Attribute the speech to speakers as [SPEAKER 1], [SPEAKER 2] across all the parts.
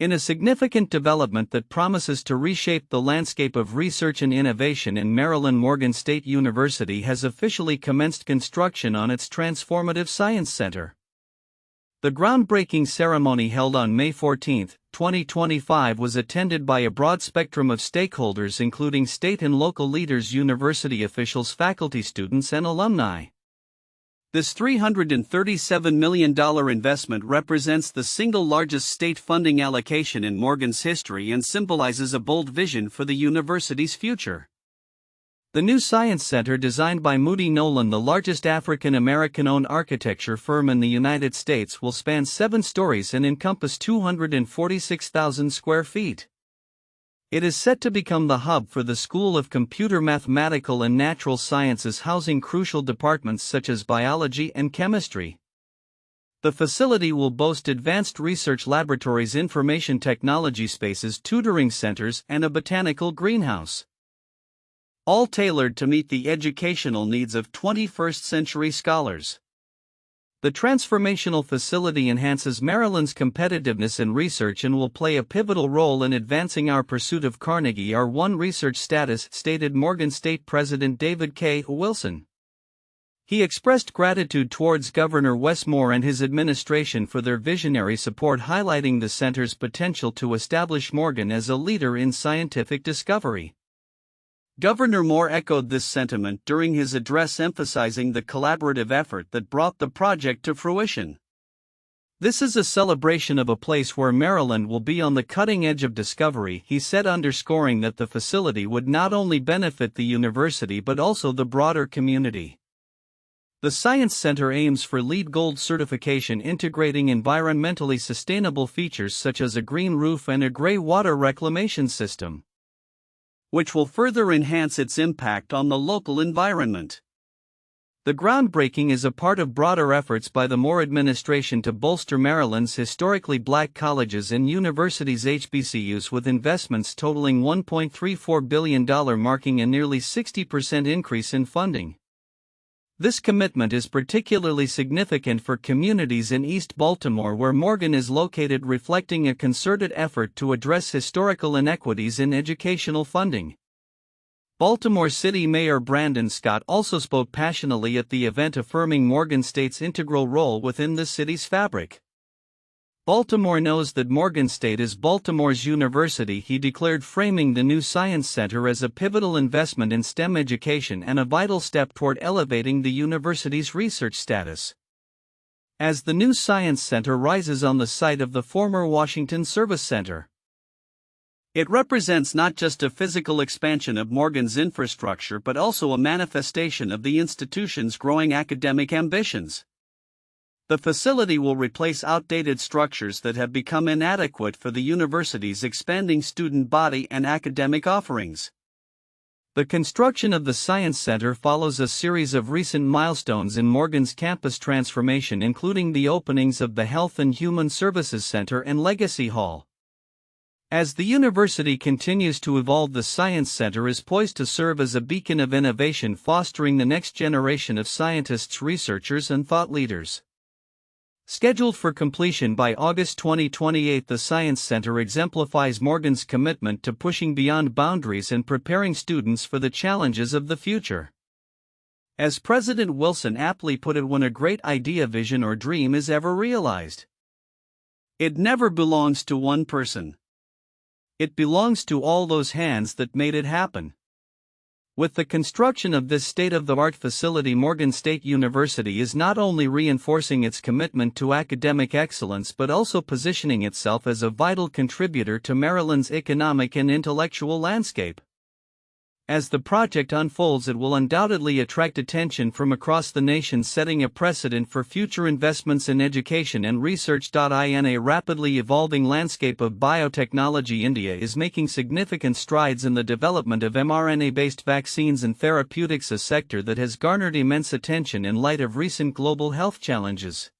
[SPEAKER 1] In a significant development that promises to reshape the landscape of research and innovation in Maryland, Morgan State University has officially commenced construction on its transformative science center. The groundbreaking ceremony held on May 14, 2025 was attended by a broad spectrum of stakeholders including state and local leaders, university officials, faculty, students, and alumni. This $337 million investment represents the single largest state funding allocation in Morgan's history and symbolizes a bold vision for the university's future. The new Science Center, designed by Moody Nolan, the largest African-American-owned architecture firm in the United States, will span 7 stories and encompass 246,000 square feet. It is set to become the hub for the School of Computer, Mathematical and Natural Sciences, housing crucial departments such as biology and chemistry. The facility will boast advanced research laboratories, information technology spaces, tutoring centers, and a botanical greenhouse, all tailored to meet the educational needs of 21st-century scholars. The transformational facility enhances Maryland's competitiveness in research and will play a pivotal role in advancing our pursuit of Carnegie R1 research status, stated Morgan State President David K. Wilson. He expressed gratitude towards Governor Wes Moore and his administration for their visionary support, highlighting the center's potential to establish Morgan as a leader in scientific discovery. Governor Moore echoed this sentiment during his address, emphasizing the collaborative effort that brought the project to fruition. "This is a celebration of a place where Maryland will be on the cutting edge of discovery," he said, underscoring that the facility would not only benefit the university but also the broader community. The Science Center aims for LEED Gold certification, integrating environmentally sustainable features such as a green roof and a gray water reclamation system, which will further enhance its impact on the local environment. The groundbreaking is a part of broader efforts by the Moore administration to bolster Maryland's historically black colleges and universities HBCUs, with investments totaling $1.34 billion, marking a nearly 60% increase in funding. This commitment is particularly significant for communities in East Baltimore, where Morgan is located, reflecting a concerted effort to address historical inequities in educational funding. Baltimore City Mayor Brandon Scott also spoke passionately at the event, affirming Morgan State's integral role within the city's fabric. "Baltimore knows that Morgan State is Baltimore's university," he declared, framing the new Science Center as a pivotal investment in STEM education and a vital step toward elevating the university's research status. As the new Science Center rises on the site of the former Washington Service Center, it represents not just a physical expansion of Morgan's infrastructure but also a manifestation of the institution's growing academic ambitions. The facility will replace outdated structures that have become inadequate for the university's expanding student body and academic offerings. The construction of the Science Center follows a series of recent milestones in Morgan's campus transformation, including the openings of the Health and Human Services Center and Legacy Hall. As the university continues to evolve, the Science Center is poised to serve as a beacon of innovation, fostering the next generation of scientists, researchers, and thought leaders. Scheduled for completion by August 2028, the Science Center exemplifies Morgan's commitment to pushing beyond boundaries and preparing students for the challenges of the future. As President Wilson aptly put it, when a great idea, vision, or dream is ever realized, it never belongs to one person. It belongs to all those hands that made it happen. With the construction of this state-of-the-art facility, Morgan State University is not only reinforcing its commitment to academic excellence but also positioning itself as a vital contributor to Maryland's economic and intellectual landscape. As the project unfolds, it will undoubtedly attract attention from across the nation, setting a precedent for future investments in education and research. In a rapidly evolving landscape of biotechnology, India is making significant strides in the development of mRNA-based vaccines and therapeutics, a sector that has garnered immense attention in light of recent global health challenges.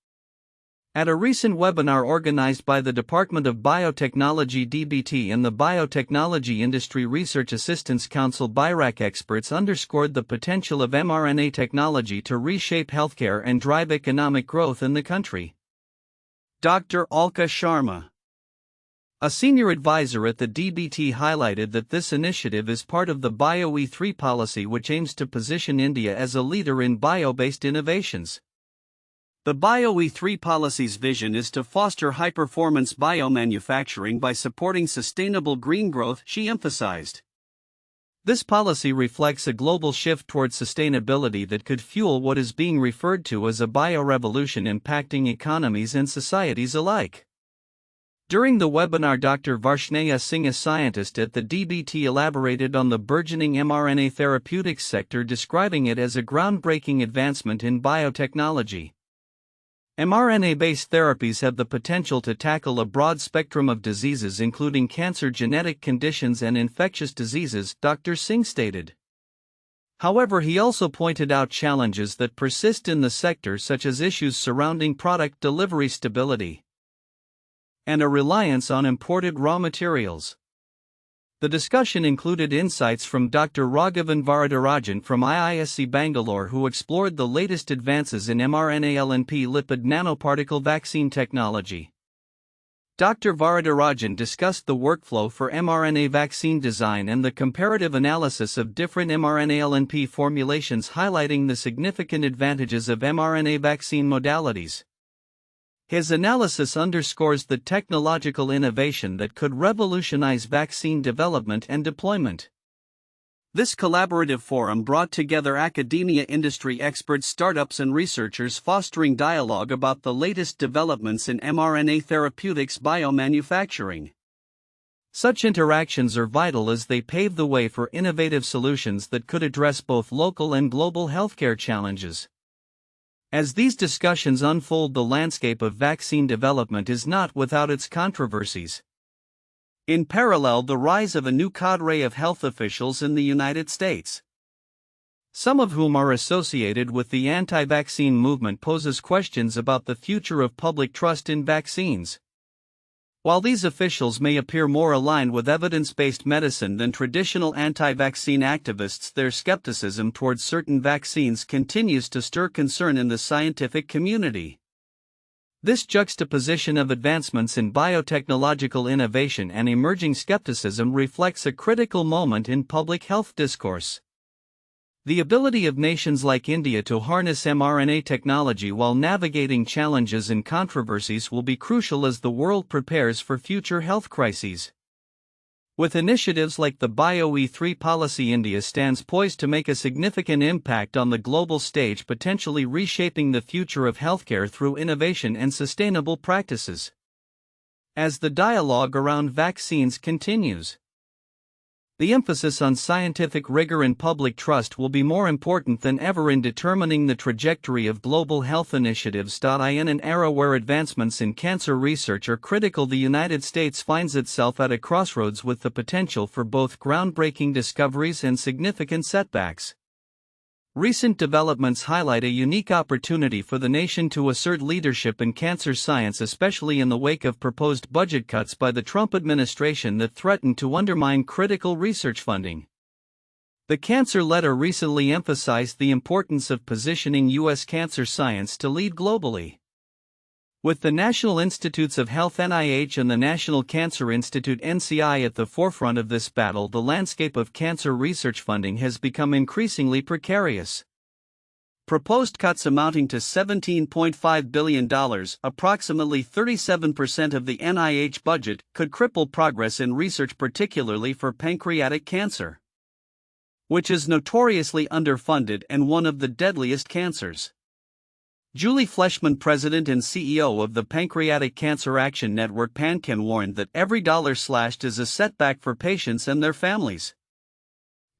[SPEAKER 1] At a recent webinar organized by the Department of Biotechnology (DBT) and the Biotechnology Industry Research Assistance Council (BIRAC), experts underscored the potential of mRNA technology to reshape healthcare and drive economic growth in the country. Dr. Alka Sharma, A senior advisor at the DBT highlighted that this initiative is part of the BioE3 policy, which aims to position India as a leader in bio-based innovations. The BioE3 policy's vision is to foster high-performance biomanufacturing by supporting sustainable green growth, she emphasized. This policy reflects a global shift towards sustainability that could fuel what is being referred to as a biorevolution impacting economies and societies alike. During the webinar, Dr. Varshnaya Singh, a scientist at the DBT, elaborated on the burgeoning mRNA therapeutics sector, describing it as a groundbreaking advancement in biotechnology. mRNA-based therapies have the potential to tackle a broad spectrum of diseases, including cancer, genetic conditions, and infectious diseases, Dr. Singh stated. However, he also pointed out challenges that persist in the sector, such as issues surrounding product delivery stability and a reliance on imported raw materials. The discussion included insights from Dr. Raghavan Varadarajan from IISc Bangalore, who explored the latest advances in mRNA LNP lipid nanoparticle vaccine technology. Dr. Varadarajan discussed the workflow for mRNA vaccine design and the comparative analysis of different mRNA LNP formulations, highlighting the significant advantages of mRNA vaccine modalities. His analysis underscores the technological innovation that could revolutionize vaccine development and deployment. This collaborative forum brought together academia, industry experts, startups, and researchers, fostering dialogue about the latest developments in mRNA therapeutics biomanufacturing. Such interactions are vital as they pave the way for innovative solutions that could address both local and global healthcare challenges. As these discussions unfold, the landscape of vaccine development is not without its controversies. In parallel, the rise of a new cadre of health officials in the United States, some of whom are associated with the anti-vaccine movement, poses questions about the future of public trust in vaccines. While these officials may appear more aligned with evidence-based medicine than traditional anti-vaccine activists, their skepticism towards certain vaccines continues to stir concern in the scientific community. This juxtaposition of advancements in biotechnological innovation and emerging skepticism reflects a critical moment in public health discourse. The ability of nations like India to harness mRNA technology while navigating challenges and controversies will be crucial as the world prepares for future health crises. With initiatives like the BioE3 policy, India stands poised to make a significant impact on the global stage, potentially reshaping the future of healthcare through innovation and sustainable practices. As the dialogue around vaccines continues, the emphasis on scientific rigor and public trust will be more important than ever in determining the trajectory of global health initiatives. In an era where advancements in cancer research are critical, the United States finds itself at a crossroads with the potential for both groundbreaking discoveries and significant setbacks. Recent developments highlight a unique opportunity for the nation to assert leadership in cancer science, especially in the wake of proposed budget cuts by the Trump administration that threaten to undermine critical research funding. The Cancer Letter recently emphasized the importance of positioning U.S. cancer science to lead globally. With the National Institutes of Health (NIH) and the National Cancer Institute (NCI) at the forefront of this battle, the landscape of cancer research funding has become increasingly precarious. Proposed cuts amounting to $17.5 billion, approximately 37% of the NIH budget, could cripple progress in research, particularly for pancreatic cancer, which is notoriously underfunded and one of the deadliest cancers. Julie Fleshman, president and CEO of the Pancreatic Cancer Action Network PanCan, warned that every dollar slashed is a setback for patients and their families.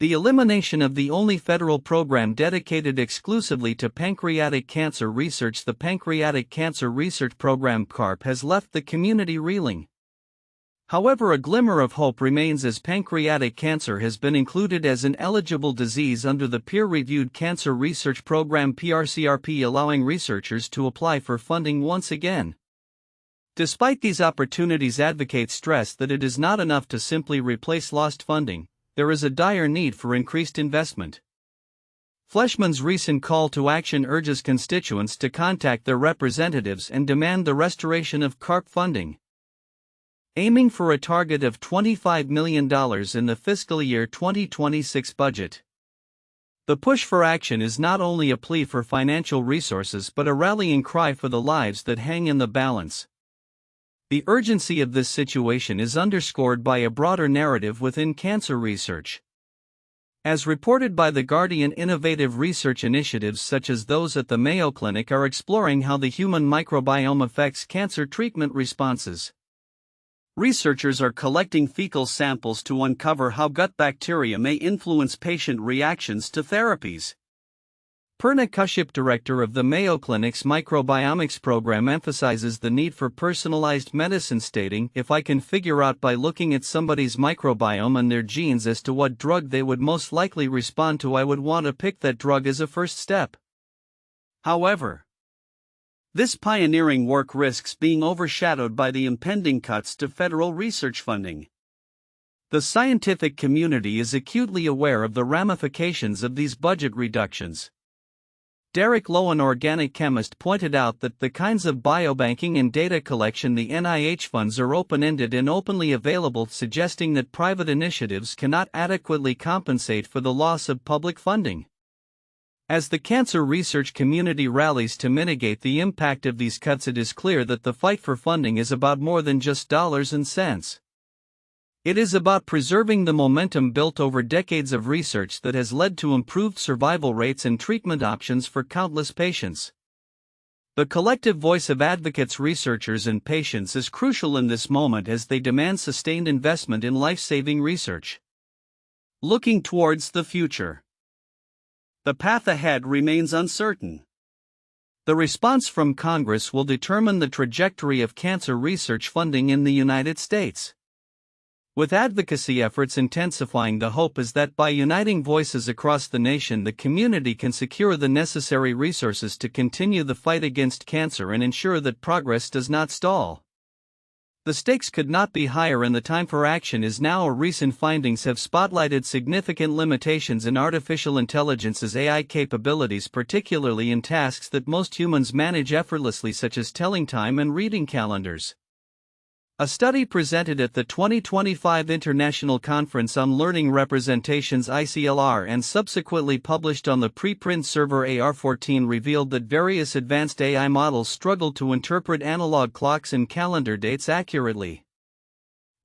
[SPEAKER 1] The elimination of the only federal program dedicated exclusively to pancreatic cancer research, the Pancreatic Cancer Research Program (CARP), has left the community reeling. However, a glimmer of hope remains, as pancreatic cancer has been included as an eligible disease under the peer-reviewed Cancer Research Program (PRCRP), allowing researchers to apply for funding once again. Despite these opportunities, advocates stress that it is not enough to simply replace lost funding. There is a dire need for increased investment. Fleshman's recent call to action urges constituents to contact their representatives and demand the restoration of CARP funding. aiming for a target of $25 million in the fiscal year 2026 budget. The push for action is not only a plea for financial resources but a rallying cry for the lives that hang in the balance. The urgency of this situation is underscored by a broader narrative within cancer research. As reported by The Guardian, innovative research initiatives such as those at the Mayo Clinic are exploring how the human microbiome affects cancer treatment responses. Researchers are collecting fecal samples to uncover how gut bacteria may influence patient reactions to therapies. Purna Kashyap, director of the Mayo Clinic's microbiomics program, emphasizes the need for personalized medicine, stating, "If I can figure out by looking at somebody's microbiome and their genes as to what drug they would most likely respond to, I would want to pick that drug as a first step." However, this pioneering work risks being overshadowed by the impending cuts to federal research funding. The scientific community is acutely aware of the ramifications of these budget reductions. Derek Lowe, an organic chemist, pointed out that the kinds of biobanking and data collection the NIH funds are open-ended and openly available, suggesting that private initiatives cannot adequately compensate for the loss of public funding. As the cancer research community rallies to mitigate the impact of these cuts, it is clear that the fight for funding is about more than just dollars and cents. It is about preserving the momentum built over decades of research that has led to improved survival rates and treatment options for countless patients. The collective voice of advocates, researchers, and patients is crucial in this moment as they demand sustained investment in life-saving research. Looking towards the future, the path ahead remains uncertain. The response from Congress will determine the trajectory of cancer research funding in the United States. With advocacy efforts intensifying, the hope is that by uniting voices across the nation, the community can secure the necessary resources to continue the fight against cancer and ensure that progress does not stall. The stakes could not be higher, and the time for action is now. Recent findings have spotlighted significant limitations in artificial intelligence's AI capabilities, particularly in tasks that most humans manage effortlessly, such as telling time and reading calendars. A study presented at the 2025 International Conference on Learning Representations (ICLR) and subsequently published on the preprint server AR14 revealed that various advanced AI models struggle to interpret analog clocks and calendar dates accurately.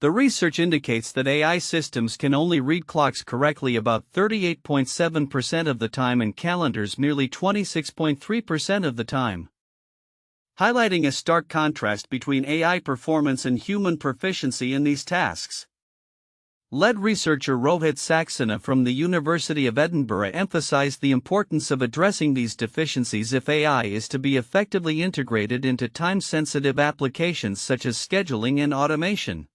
[SPEAKER 1] The research indicates that AI systems can only read clocks correctly about 38.7% of the time and calendars merely 26.3% of the time, highlighting a stark contrast between AI performance and human proficiency in these tasks. Lead researcher Rohit Saxena from the University of Edinburgh emphasized the importance of addressing these deficiencies if AI is to be effectively integrated into time-sensitive applications such as scheduling and automation.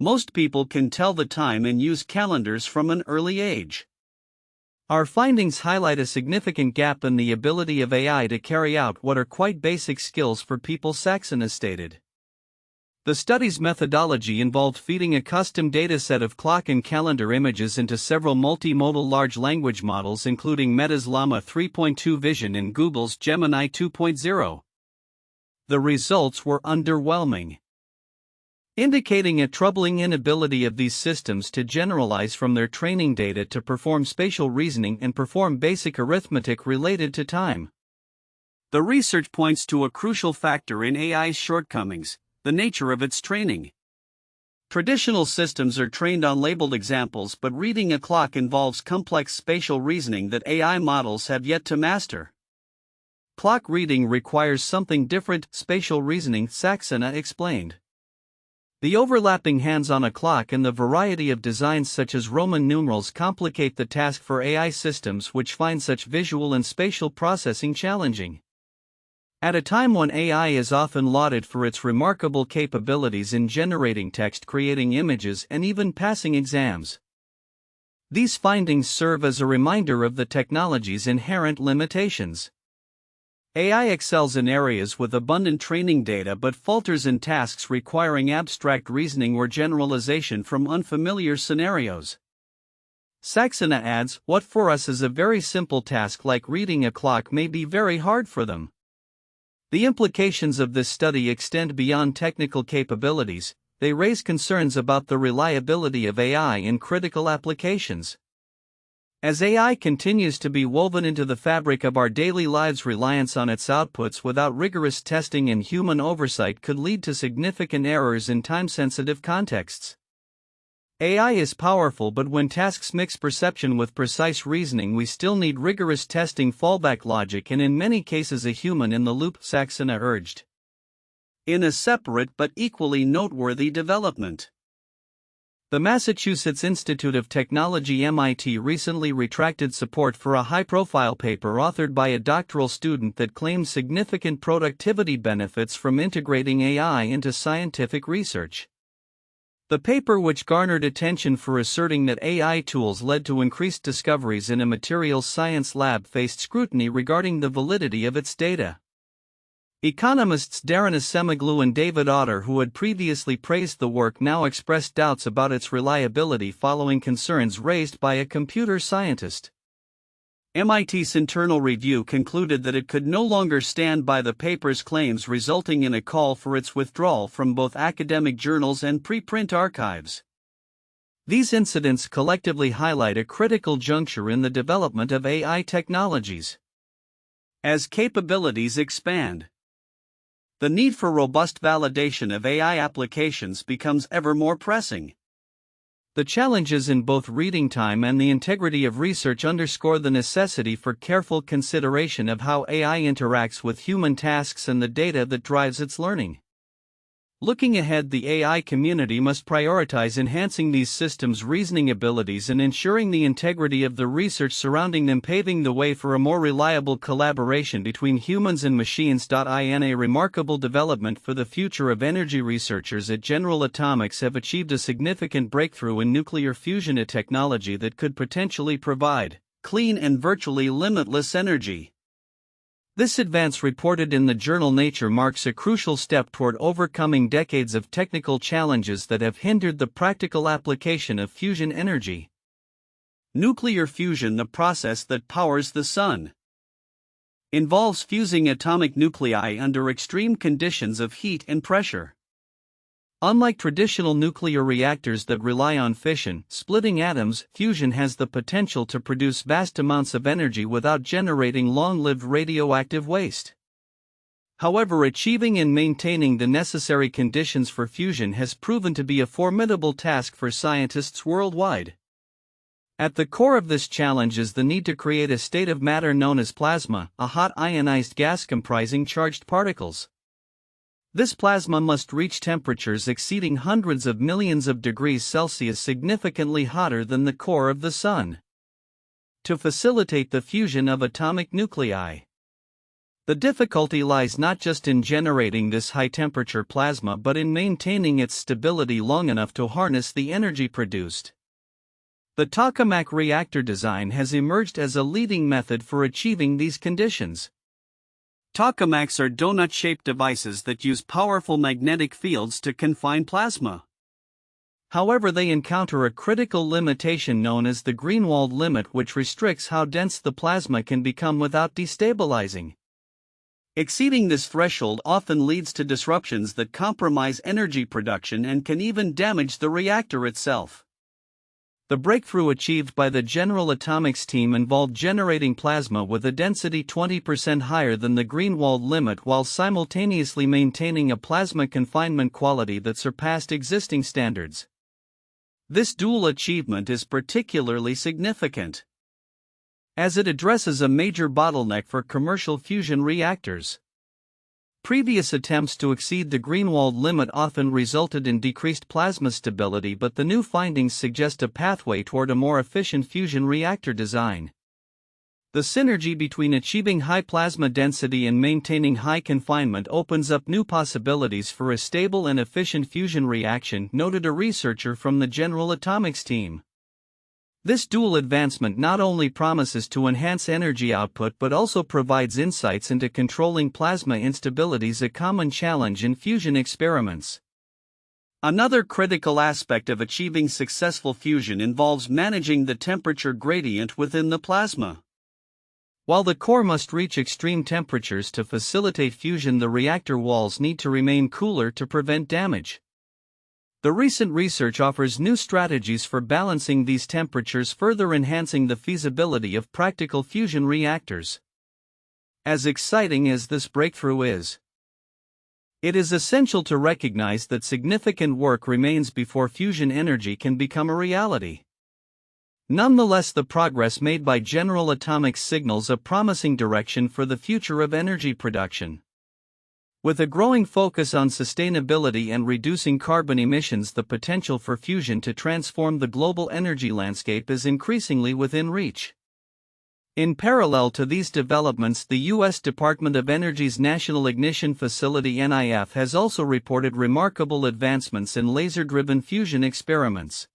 [SPEAKER 1] Most people can tell the time and use calendars from an early age. Our findings highlight a significant gap in the ability of AI to carry out what are quite basic skills for people, Saxena stated. The study's methodology involved feeding a custom dataset of clock and calendar images into several multimodal large language models, including Meta's Llama 3.2 Vision and Google's Gemini 2.0. The results were underwhelming, indicating a troubling inability of these systems to generalize from their training data to perform spatial reasoning and perform basic arithmetic related to time. The research points to a crucial factor in AI's shortcomings: the nature of its training. Traditional systems are trained on labeled examples, but reading a clock involves complex spatial reasoning that AI models have yet to master. Clock reading requires something different: spatial reasoning, Saxena explained. The overlapping hands on a clock and the variety of designs such as Roman numerals complicate the task for AI systems, which find such visual and spatial processing challenging. At a time when AI is often lauded for its remarkable capabilities in generating text, creating images, and even passing exams, these findings serve as a reminder of the technology's inherent limitations. AI excels in areas with abundant training data but falters in tasks requiring abstract reasoning or generalization from unfamiliar scenarios. Saxena adds, "What for us is a very simple task like reading a clock may be very hard for them." The implications of this study extend beyond technical capabilities. they raise concerns about the reliability of AI in critical applications. As AI continues to be woven into the fabric of our daily lives, reliance on its outputs without rigorous testing and human oversight could lead to significant errors in time-sensitive contexts. AI is powerful, but when tasks mix perception with precise reasoning, we still need rigorous testing, fallback logic, and in many cases a human in the loop, Saxena urged. In a separate but equally noteworthy development, the Massachusetts Institute of Technology (MIT) recently retracted support for a high-profile paper authored by a doctoral student that claimed significant productivity benefits from integrating AI into scientific research. The paper, which garnered attention for asserting that AI tools led to increased discoveries in a materials science lab, faced scrutiny regarding the validity of its data. Economists Darren Acemoglu and David Otter, who had previously praised the work, now expressed doubts about its reliability following concerns raised by a computer scientist. MIT's internal review concluded that it could no longer stand by the paper's claims, resulting in a call for its withdrawal from both academic journals and preprint archives. These incidents collectively highlight a critical juncture in the development of AI technologies. As capabilities expand, the need for robust validation of AI applications becomes ever more pressing. The challenges in both reading time and the integrity of research underscore the necessity for careful consideration of how AI interacts with human tasks and the data that drives its learning. Looking ahead, the AI community must prioritize enhancing these systems' reasoning abilities and ensuring the integrity of the research surrounding them, paving the way for a more reliable collaboration between humans and machines. In a remarkable development for the future of energy, researchers at General Atomics have achieved a significant breakthrough in nuclear fusion, a technology that could potentially provide clean and virtually limitless energy. This advance, reported in the journal Nature, marks a crucial step toward overcoming decades of technical challenges that have hindered the practical application of fusion energy. Nuclear fusion, the process that powers the sun, involves fusing atomic nuclei under extreme conditions of heat and pressure. Unlike traditional nuclear reactors that rely on fission, splitting atoms, fusion has the potential to produce vast amounts of energy without generating long-lived radioactive waste. However, achieving and maintaining the necessary conditions for fusion has proven to be a formidable task for scientists worldwide. At the core of this challenge is the need to create a state of matter known as plasma, a hot ionized gas comprising charged particles. This plasma must reach temperatures exceeding hundreds of millions of degrees Celsius, significantly hotter than the core of the Sun, to facilitate the fusion of atomic nuclei. The difficulty lies not just in generating this high-temperature plasma but in maintaining its stability long enough to harness the energy produced. The tokamak reactor design has emerged as a leading method for achieving these conditions. Tokamaks are donut-shaped devices that use powerful magnetic fields to confine plasma. However, they encounter a critical limitation known as the Greenwald limit, which restricts how dense the plasma can become without destabilizing. Exceeding this threshold often leads to disruptions that compromise energy production and can even damage the reactor itself. The breakthrough achieved by the General Atomics team involved generating plasma with a density 20% higher than the Greenwald limit while simultaneously maintaining a plasma confinement quality that surpassed existing standards. This dual achievement is particularly significant, as it addresses a major bottleneck for commercial fusion reactors. Previous attempts to exceed the Greenwald limit often resulted in decreased plasma stability, but the new findings suggest a pathway toward a more efficient fusion reactor design. The synergy between achieving high plasma density and maintaining high confinement opens up new possibilities for a stable and efficient fusion reaction, noted a researcher from the General Atomics team. This dual advancement not only promises to enhance energy output but also provides insights into controlling plasma instabilities, a common challenge in fusion experiments. Another critical aspect of achieving successful fusion involves managing the temperature gradient within the plasma. While the core must reach extreme temperatures to facilitate fusion, the reactor walls need to remain cooler to prevent damage. The recent research offers new strategies for balancing these temperatures, further enhancing the feasibility of practical fusion reactors. As exciting as this breakthrough is, it is essential to recognize that significant work remains before fusion energy can become a reality. Nonetheless, the progress made by General Atomics signals a promising direction for the future of energy production. With a growing focus on sustainability and reducing carbon emissions, the potential for fusion to transform the global energy landscape is increasingly within reach. In parallel to these developments, the U.S. Department of Energy's National Ignition Facility (NIF) has also reported remarkable advancements in laser-driven fusion experiments.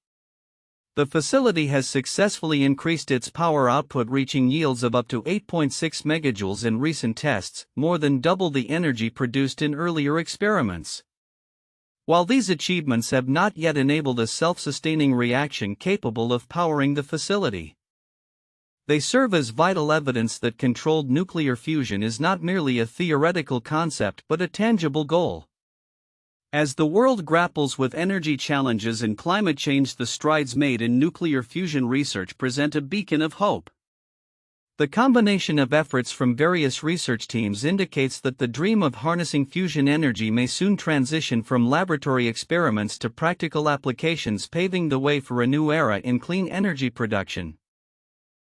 [SPEAKER 1] The facility has successfully increased its power output, reaching yields of up to 8.6 megajoules in recent tests, more than double the energy produced in earlier experiments. While these achievements have not yet enabled a self-sustaining reaction capable of powering the facility, they serve as vital evidence that controlled nuclear fusion is not merely a theoretical concept but a tangible goal. As the world grapples with energy challenges and climate change, the strides made in nuclear fusion research present a beacon of hope. The combination of efforts from various research teams indicates that the dream of harnessing fusion energy may soon transition from laboratory experiments to practical applications, paving the way for a new era in clean energy production.